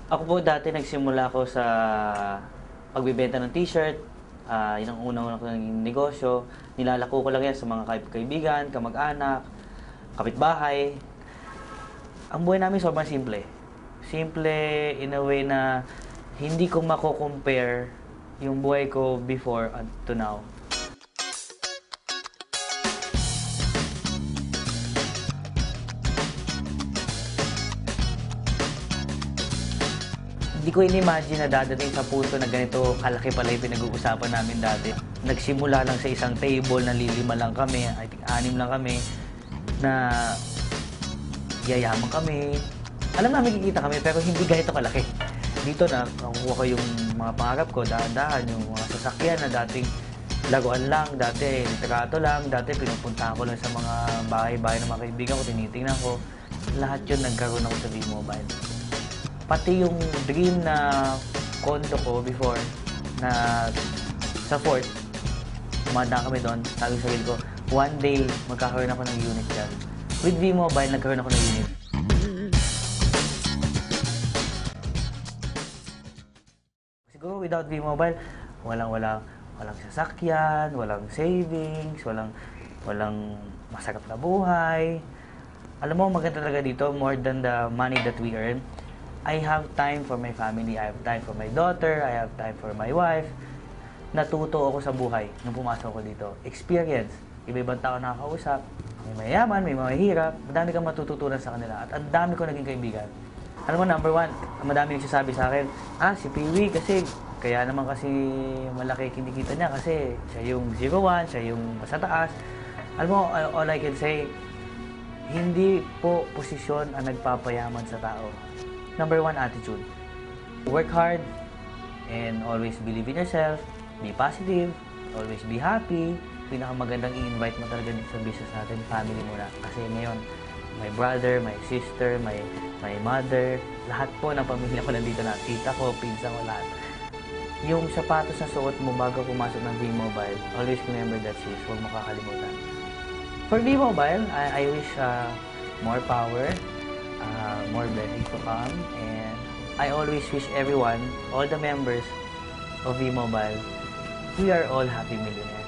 Ako po dati nagsimula ako sa pagbebenta ng t-shirt. Yun ang unang-una ko naging negosyo. Nilalako ko lang yan sa mga kaibigan, kamag-anak, kapitbahay. Ang buhay namin sobrang simple. Simple in a way na hindi ko mako-compare yung buhay ko before and to now. Hindi ko in-imagine na dadating sa punto na ganito kalaki pala yung pinag-uusapan namin dati. Nagsimula lang sa isang table na lilima lang kami, I think 6 lang kami, na yayaman kami. Alam namin kikita kami pero hindi ganito kalaki. Dito na nakukuha ko yung mga pangarap ko, dahan-dahan, yung mga sasakyan na dating laruan lang, dati litrato lang, dati pinupuntahan ko lang sa mga bahay-bahay ng mga kaibigan ko, tinitingnan ko. Lahat yun nagkaroon ako sa V-Mobile. Pati yung dream na condo ko before na sa Fort, umadaan kami doon, sabi sa sarili ko, one day magkakaroon ako ng unit dyan. With V-Mobile, nagkaroon ako ng unit. Siguro without V-Mobile, walang sasakyan, walang savings, walang masarap na buhay. Alam mo, maganda talaga dito, more than the money that we earn. I have time for my family, I have time for my daughter, I have time for my wife. Natuto ako sa buhay nung pumasok ako dito. Experience. Iba-ibang tao nakakausap. May mayaman, may mahihirap. Madami kang matututunan sa kanila. At ang dami ko naging kaibigan. Alam mo, number one, madami nagsasabi sa akin, si Piwi kasi, kaya naman kasi malaki kinikita niya kasi siya yung 01, siya yung sa taas. Alam mo, all I can say, hindi po posisyon ang nagpapayaman sa tao. Number one, attitude. Work hard and always believe in yourself. Be positive. Always be happy. Pinakamagandang i-invite mo talaga sa business natin, family muna. Kasi ngayon, my brother, my sister, my mother, lahat po ng pamilya ko nandito na. Tita ko, pinsan ko, lahat. Yung sapatos na suot mo bago pumasok ng V-Mobile, always remember that sis. Huwag mo kakalimutan. For V-Mobile, I wish more power, more blessings to come, and I always wish everyone, all the members of V-Mobile, we are all happy millionaires.